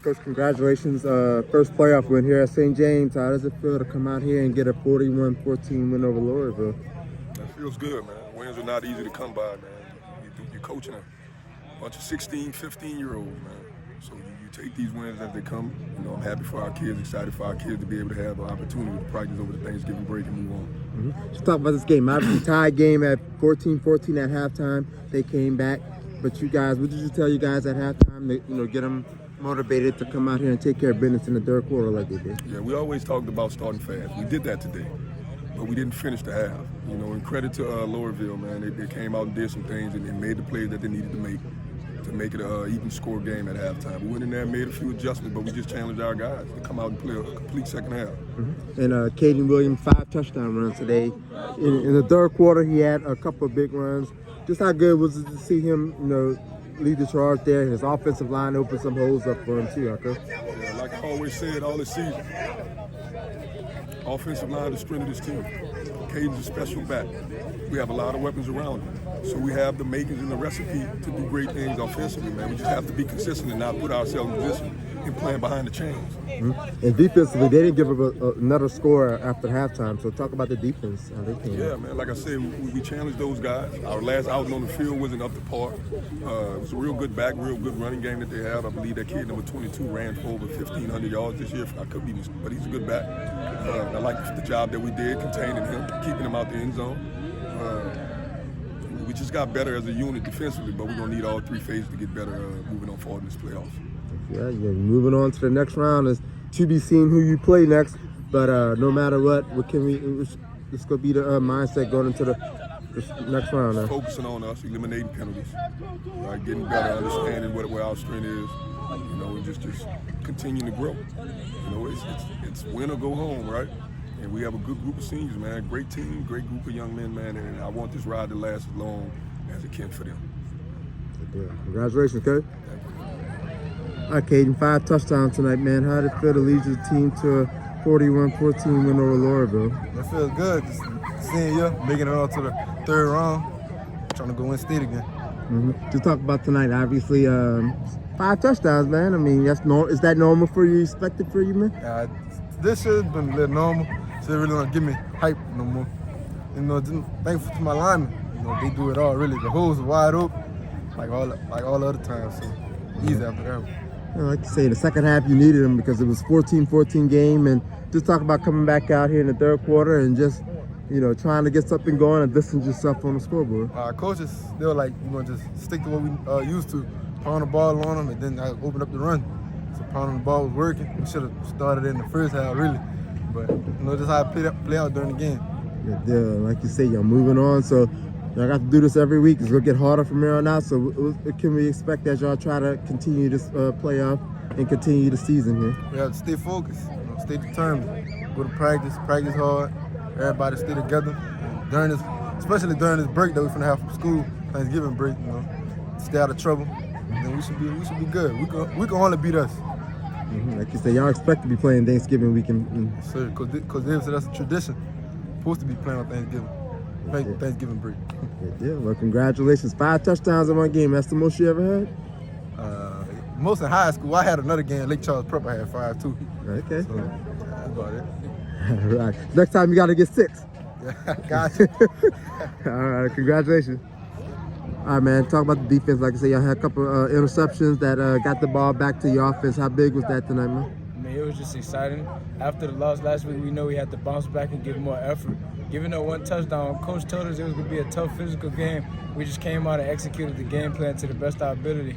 Coach, congratulations. First playoff win here at St. James. How does it feel to come out here and get a 41-14 win over Loreauville? That feels good, man. Wins are not easy to come by, man. You're coaching a bunch of 16, 15-year-olds, man. So you take these wins as they come. You know, I'm happy for our kids, excited for our kids to be able to have an opportunity to practice over the Thanksgiving break and move on. Let's talk about this game. Obviously, tied game at 14-14 at halftime. They came back. But you guys, what did you tell you guys at halftime to, get them motivated to come out here and take care of business in the third quarter like they did? Yeah, we always talked about starting fast. We did that today, but we didn't finish the half. You know, and credit to Loreauville, man. They came out and did some things and made the plays that they needed to make it an even score game at halftime. We went in there and made a few adjustments, but we just challenged our guys to come out and play a complete second half. And Kaden Williams, 5 touchdown runs today. In the third quarter, he had a couple of big runs. Just how good was it to see him, lead the charge there? His offensive line opened some holes up for him too, okay? Yeah, like I always said all this season, offensive line is the strength of this team. Caden's a special back. We have a lot of weapons around him. So we have the makings and the recipe to do great things offensively, man. We just have to be consistent and not put ourselves in position in playing behind the chains. And defensively, they didn't give up another score after halftime. So talk about the defense, how they came. Yeah, man, like I said, we challenged those guys. Our last outing on the field wasn't up to par. It was a real good back, real good running game that they have. I believe that kid, number 22, ran for over 1,500 yards this year. I could be, but he's a good back. I like the job that we did containing him, keeping him out the end zone. We just got better as a unit defensively, but we're going to need all three phases to get better moving on forward in this playoffs. Yeah, moving on to the next round is to be seen who you play next. But no matter what can it's going to be the mindset going into the next round now. Focusing on us, eliminating penalties, right? Getting better, understanding where our strength is, and just continuing to grow. It's win or go home, right? And we have a good group of seniors, man. Great team, great group of young men, man. And I want this ride to last as long as it can for them. Yeah. Congratulations, Coach. All right, Kaden, 5 touchdowns tonight, man. How did it feel to lead your team to a 41-14 win over Loreauville? It feels good, just seeing you, making it on to the third round, trying to go win state again. To talk about tonight, obviously, 5 touchdowns, man. I mean, that's is that normal for you, expected for you, man? This year has been a little normal, so they really don't give me hype no more. Thankful to my linemen. They do it all, really. The holes are wide open, like all other times, so easy after that. Like you say, the second half you needed them because it was 14-14 game, and just talk about coming back out here in the third quarter and just, trying to get something going and distance yourself on the scoreboard. Our coaches, they were like, just stick to what we used to, pound the ball on them, and then open up the run. So pounding the ball was working. We should have started in the first half, really. But, just how it play out during the game. Yeah, like you say, y'all moving on, so y'all got to do this every week. It's going to get harder from here on out, so what can we expect as y'all try to continue this playoff and continue the season here? We have to stay focused, stay determined. Go to practice hard, everybody stay together. Especially during this break that we're going to have from school, Thanksgiving break, stay out of trouble. And we should be good. We can only beat us. Like you say, y'all expect to be playing Thanksgiving weekend. Sir, because that's a tradition. Supposed to be playing on Thanksgiving. Thanksgiving break. Yeah, well, congratulations. 5 touchdowns in one game. That's the most you ever had? Most in high school. I had another game, Lake Charles Prep. I had 5 too. Okay. So that's about it. All right. Next time you got to get 6. Yeah, gotcha. All right, congratulations. All right, man, talk about the defense. Like I said, y'all had a couple interceptions that got the ball back to your offense. How big was that tonight, man? I mean, it was just exciting. After the loss last week, we know we had to bounce back and give more effort. Giving up 1 touchdown, Coach told us it was going to be a tough physical game. We just came out and executed the game plan to the best of our ability.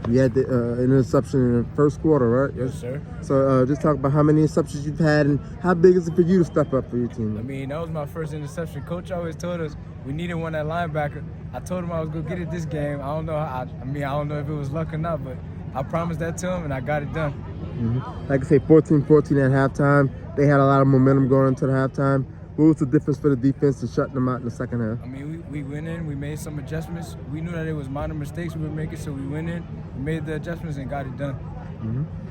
You had the interception in the first quarter, right? Yes, sir. So just talk about how many interceptions you've had and how big is it for you to step up for your team? I mean, that was my first interception. Coach always told us we needed one at linebacker. I told him I was going to get it this game. I don't know I don't know if it was luck or not, but I promised that to him, and I got it done. Like I say, 14-14 at halftime. They had a lot of momentum going into the halftime. What was the difference for the defense in shutting them out in the second half? I mean, we went in, we made some adjustments. We knew that it was minor mistakes we were making, so we went in, we made the adjustments, and got it done.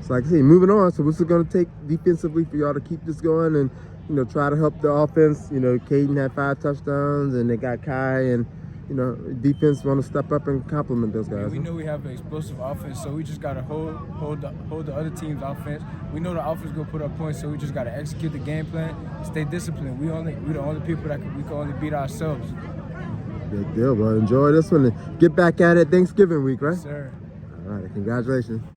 So like I say, moving on. So what's it going to take defensively for y'all to keep this going and, try to help the offense? Kaden had 5 touchdowns, and they got Khai and defense want to step up and compliment those guys. We know we have an explosive offense, so we just gotta hold the other team's offense. We know the offense gonna put up points, so we just gotta execute the game plan, stay disciplined. We the only people that we can only beat ourselves. Good deal, bro. Enjoy this one and get back at it Thanksgiving week, right? Yes, sir. All right, congratulations.